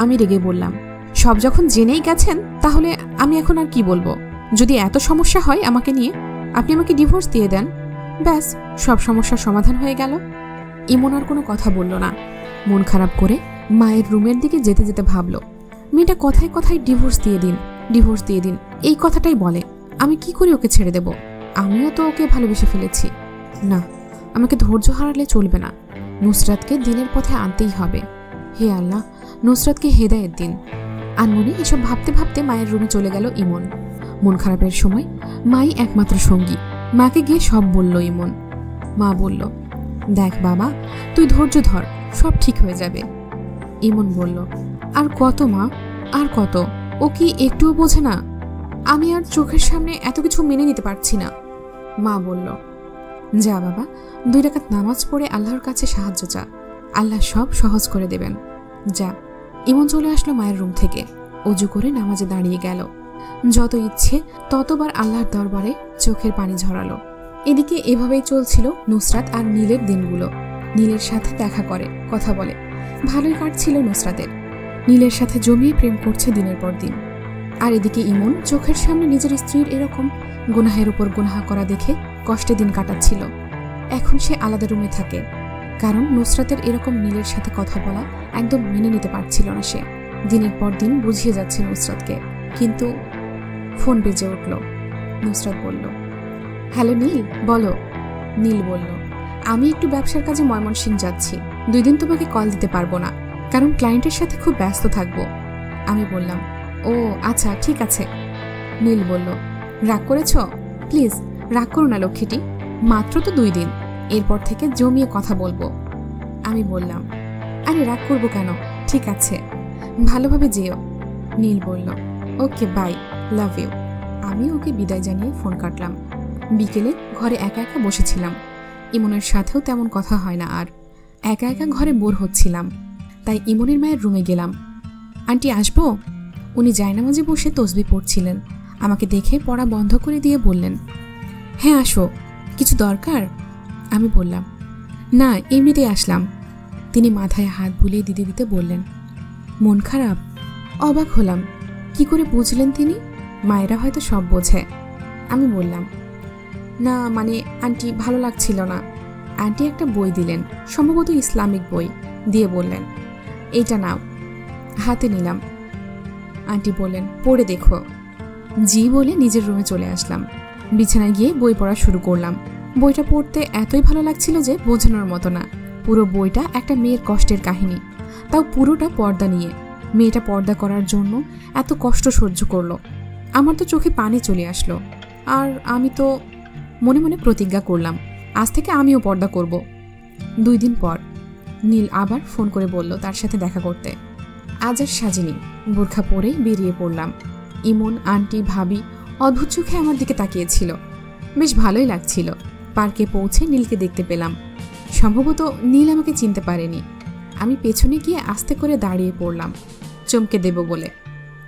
আমি রেগে বললাম, সব যখন জেনেই গেছেন তাহলে আমি এখন আর কি বলবো? যদি এত সমস্যা হয় আমাকে নিয়ে, আপনি আমাকে ডিভোর্স দিয়ে দেন, ব্যাস সব সমস্যার সমাধান হয়ে গেল। ইমন আর কোনো কথা বলল না। মন খারাপ করে মায়ের রুমের দিকে যেতে যেতে ভাবল, মেয়েটা কথায় কথায় ডিভোর্স দিয়ে দিন, ডিভোর্স দিয়ে দিন, এই কথাটাই বলে। আমি কি করে ওকে ছেড়ে দেব? আমিও তো ওকে ভালোবেসে ফেলেছি। না, আমাকে ধৈর্য হারালে চলবে না। নুসরাতকে দিনের পথে আনতেই হবে। হে আল্লাহ, নুসরাতকে হেদায়েত দিন। আনমনে এসব ভাবতে ভাবতে মায়ের রুমে চলে গেল ইমন। মন খারাপের সময় মাই একমাত্র সঙ্গী। মাকে গিয়ে সব বলল ইমন। মা বলল, দেখ বাবা, তুই ধৈর্য ধর, সব ঠিক হয়ে যাবে। ইমন বলল, আর কত মা, আর কত? ও কি একটুও বোঝে না? আমি আর চোখের সামনে এত কিছু মেনে নিতে পারছি না। মা বলল, যা বাবা, 2 রাকাত নামাজ পড়ে আল্লাহর কাছে সাহায্য চা, আল্লাহ সব সহজ করে দেবেন। যা। ইমন চলে আসলো মায়ের রুম থেকে। অজু করে নামাজে দাঁড়িয়ে গেল। যত ইচ্ছে ততবার আল্লাহর দরবারে চোখের পানি ঝরালো। এদিকে এভাবেই চলছিল নুসরাত আর নীলের দিনগুলো। নীলের সাথে দেখা করে, কথা বলে, ভালোই কাটছিল নুসরাতের। নীলের সাথে জমিয়ে প্রেম করছে দিনের পর দিন। আর এদিকে ইমন চোখের সামনে নিজের স্ত্রীর এরকম গুনাহের উপর গুনাহ করা দেখে কষ্টে দিন কাটাচ্ছিল। এখন সে আলাদা রুমে থাকে, কারণ নুসরাতের এরকম নীলের সাথে কথা বলা একদম মেনে নিতে পারছিল না সে। দিনের পর দিন বুঝিয়ে যাচ্ছে নুসরাতকে। কিন্তু ফোন বেজে উঠল। নুসরাত বলল, হ্যালো নীল, বলো। নীল বলল, আমি একটু ব্যবসার কাজে ময়মনসিংহ যাচ্ছি, 2 দিন তোমাকে কল দিতে পারবো না, কারণ ক্লায়েন্টের সাথে খুব ব্যস্ত থাকবো। আমি বললাম, ও আচ্ছা ঠিক আছে। নীল বলল, রাগ করেছ? প্লিজ রাগ করো না লক্ষ্মীটি, মাত্র তো 2 দিন, এরপর থেকে জমিয়ে কথা বলবো। আমি বললাম, আরে রাগ করবো কেন, ঠিক আছে, ভালোভাবে যেও। নীল বলল, ওকে বাই, লাভ ইউ। আমি ওকে বিদায় জানিয়ে ফোন কাটলাম। বিকেলে ঘরে একা একা বসেছিলাম। ইমনের সাথেও তেমন কথা হয় না আর। একা একা ঘরে বোর হচ্ছিলাম, তাই ইমনের মায়ের রুমে গেলাম। আন্টি আসবো? উনি জায়নামাজে বসে তসবিহ পড়ছিলেন। আমাকে দেখে পড়া বন্ধ করে দিয়ে বললেন, হ্যাঁ আসো, কিছু দরকার? আমি বললাম, না এমনিতেই আসলাম। তিনি মাথায় হাত বুলিয়ে দিতে দিতে বললেন, মন খারাপ? অবাক হলাম, কি করে বুঝলেন তিনি? মায়েরা হয়তো সব বোঝে। আমি বললাম, না মানে আন্টি ভালো লাগছিল না। আন্টি একটা বই দিলেন, সম্ভবত ইসলামিক বই, দিয়ে বললেন, এইটা নাও। হাতে নিলাম। আন্টি বললেন, পড়ে দেখো। জি বলে নিজের রুমে চলে আসলাম। বিছানায় গিয়ে বই পড়া শুরু করলাম। বইটা পড়তে এতই ভালো লাগছিল যে বোঝানোর মতো না। পুরো বইটা একটা মেয়ের কষ্টের কাহিনী, তাও পুরোটা পর্দা নিয়ে। মেয়েটা পর্দা করার জন্য এত কষ্ট সহ্য করলো। আমার তো চোখে পানি চলে আসলো। আর আমি তো মনে মনে প্রতিজ্ঞা করলাম, আজ থেকে আমিও পর্দা করব। 2 দিন পর নীল আবার ফোন করে বলল তার সাথে দেখা করতে। আজ আর সাজিনি, বোরখা পরেই বেরিয়ে পড়লাম। ইমন, আন্টি, ভাবি অদ্ভুত চোখে আমার দিকে তাকিয়েছিল। বেশ ভালোই লাগছিল। পার্কে পৌঁছে নীলকে দেখতে পেলাম। সম্ভবত নীল আমাকে চিনতে পারেনি। আমি পেছনে গিয়ে আস্তে করে দাঁড়িয়ে পড়লাম চমকে দেব বলে।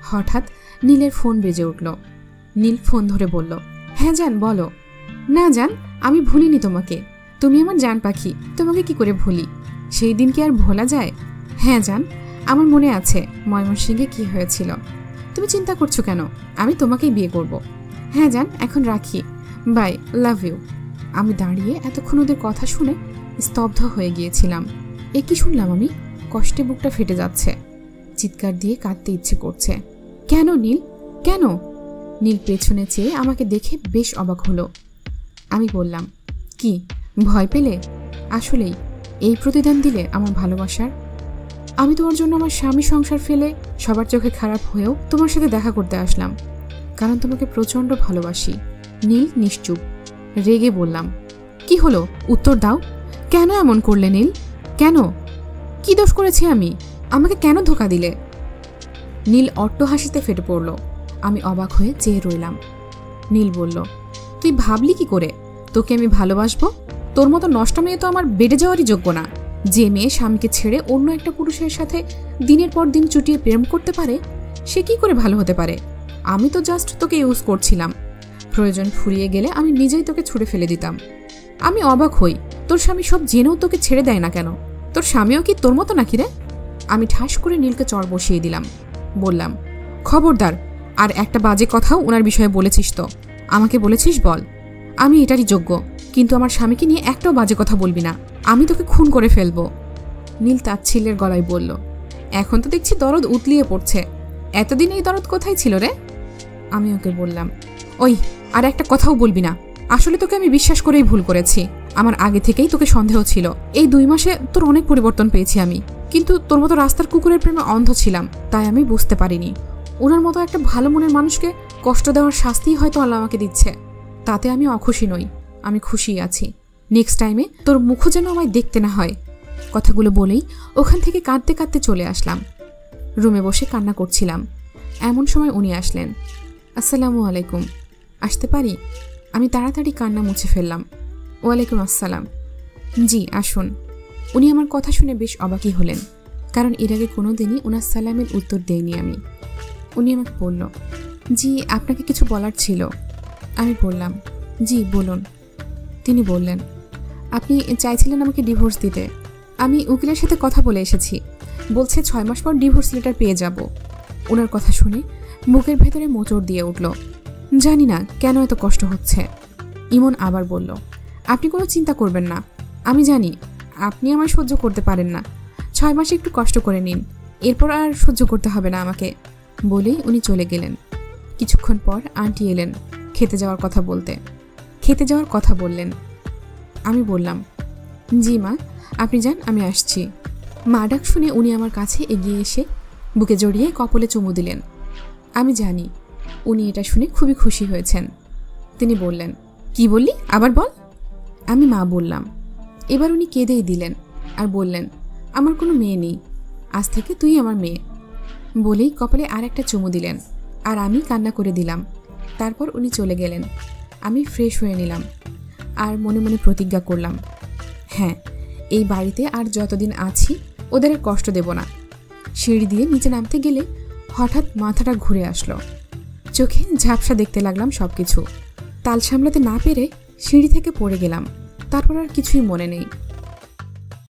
হঠাৎ নীলের ফোন বেজে উঠল। নীল ফোন ধরে বলল, হ্যাঁ জান বলো। না জান, আমি ভুলিনি তোমাকে, তুমি আমার জান পাখি, তোমাকে কি করে ভুলি? সেই দিন কি আর ভোলা যায়? হ্যাঁ জান, আমার মনে আছে ময়মনসিংহে কি হয়েছিল। তুমি চিন্তা করছো কেন? আমি তোমাকেই বিয়ে করব। হ্যাঁ জান, এখন রাখি, বাই, লাভ ইউ। আমি দাঁড়িয়ে এতক্ষণ ওদের কথা শুনে স্তব্ধ হয়ে গিয়েছিলাম। এ কি শুনলাম আমি? কষ্টে বুকটা ফেটে যাচ্ছে, চিৎকার দিয়ে কাঁদতে ইচ্ছে করছে। কেন নীল, কেন? নীল পেছনে চেয়ে আমাকে দেখে বেশ অবাক হলো। আমি বললাম, কি ভয় পেলে? আসলেই এই প্রতিদান দিলে আমার ভালোবাসার? আমি তোমার জন্য আমার স্বামী সংসার ফেলে সবার চোখে খারাপ হয়েও তোমার সাথে দেখা করতে আসলাম, কারণ তোমাকে প্রচণ্ড ভালোবাসি। নীল নিশ্চুপ। রেগে বললাম, কি হলো, উত্তর দাও। কেন এমন করলে নীল? কেন? কি দোষ করেছি আমি? আমাকে কেন ধোঁকা দিলে? নীল অট্ট হাসিতে ফেটে পড়ল। আমি অবাক হয়ে চেয়ে রইলাম। নীল বলল, তুই ভাবলি কি করে তোকে আমি ভালোবাসবো? তোর মতো নষ্ট মেয়ে তো আমার বেডে যাওয়ারই যোগ্য না। যে মেয়ে স্বামীকে ছেড়ে অন্য একটা পুরুষের সাথে দিনের পর দিন চুটিয়ে প্রেম করতে পারে, সে কি করে ভালো হতে পারে? আমি তো জাস্ট তোকে ইউজ করছিলাম। প্রয়োজন ফুরিয়ে গেলে আমি নিজেই তোকে ছুঁড়ে ফেলে দিতাম। আমি অবাক হই, তোর স্বামী সব জেনেও তোকে ছেড়ে দেয় না কেন? তোর স্বামীও কি তোর মতো নাকি রে? আমি ঠাস করে নীলকে চড় বসিয়ে দিলাম। বললাম, খবরদার, আর একটা বাজে কথাও ওনার বিষয়ে বলেছিস তো? আমাকে বলেছিস বল, আমি এটারই যোগ্য, কিন্তু আমার স্বামীকে নিয়ে একটাও বাজে কথা বলবি না, আমি তোকে খুন করে ফেলবো। নীল তাচ্ছিল্যের গলায় বলল, এখন তো দেখছি দরদ উতলিয়ে পড়ছে, এতদিন এই দরদ কোথায় ছিল রে? আমি ওকে বললাম, ওই আর একটা কথাও বলবি না, আসলে তোকে আমি বিশ্বাস করেই ভুল করেছি। আমার আগে থেকেই তোকে সন্দেহ ছিল। এই 2 মাসে তোর অনেক পরিবর্তন পেয়েছি আমি, কিন্তু তোর মতো রাস্তার কুকুরের প্রেমে অন্ধ ছিলাম, তাই আমি বুঝতে পারিনি ওনার মতো একটা ভালো মনের মানুষকে কষ্ট দেওয়ার শাস্তিই হয়তো আল্লাহ আমাকে দিচ্ছে। তাতে আমি অখুশি নই, আমি খুশি আছি। নেক্সট টাইমে তোর মুখও যেন আমায় দেখতে না হয়। কথাগুলো বলেই ওখান থেকে কাঁদতে কাঁদতে চলে আসলাম। রুমে বসে কান্না করছিলাম, এমন সময় উনি আসলেন। আসসালামু আলাইকুম, আসতে পারি? আমি তাড়াতাড়ি কান্না মুছে ফেললাম। ওয়ালাইকুম আসসালাম। জি আসুন। উনি আমার কথা শুনে বেশ অবাকই হলেন, কারণ এর আগে কোনো দিনই ওনার সালামের উত্তর দেইনি আমি। উনি আমাকে বলল, জি আপনাকে কিছু বলার ছিল। আমি বললাম, জি বলুন। তিনি বললেন, আপনি চাইছিলেন আমাকে ডিভোর্স দিতে। আমি উকিলের সাথে কথা বলে এসেছি, বলছে 6 মাস পর ডিভোর্স লেটার পেয়ে যাব। ওনার কথা শুনে বুকের ভেতরে মোচড় দিয়ে উঠল। জানি না কেন এত কষ্ট হচ্ছে। ইমন আবার বলল, আপনি কোনো চিন্তা করবেন না, আমি জানি আপনি আমায় সহ্য করতে পারেন না। 6 মাসে একটু কষ্ট করে নিন, এরপর আর সহ্য করতে হবে না আমাকে। বলেই উনি চলে গেলেন। কিছুক্ষণ পর আন্টি এলেন খেতে যাওয়ার কথা বললেন। আমি বললাম, জি মা, আপনি যান, আমি আসছি। মা ডাক শুনে উনি আমার কাছে এগিয়ে এসে বুকে জড়িয়ে কপালে চুমু দিলেন। আমি জানি উনি এটা শুনে খুবই খুশি হয়েছেন। তিনি বললেন, কি বললি, আবার বল। আমি মা বললাম। এবার উনি কেঁদেই দিলেন আর বললেন, আমার কোনো মেয়ে নেই, আজ থেকে তুই আমার মেয়ে। বলেই কপালে আর একটা চুমু দিলেন, আর আমি কান্না করে দিলাম। তারপর উনি চলে গেলেন। আমি ফ্রেশ হয়ে নিলাম আর মনে মনে প্রতিজ্ঞা করলাম, হ্যাঁ, এই বাড়িতে আর যতদিন আছি ওদের আর কষ্ট দেব না। সিঁড়ি দিয়ে নিচে নামতে গেলে হঠাৎ মাথাটা ঘুরে আসলো। চোখে ঝাপসা দেখতে লাগলাম সব কিছু। তাল সামলাতে না পেরে সিঁড়ি থেকে পড়ে গেলাম। তারপর আর কিছুই মনে নেই।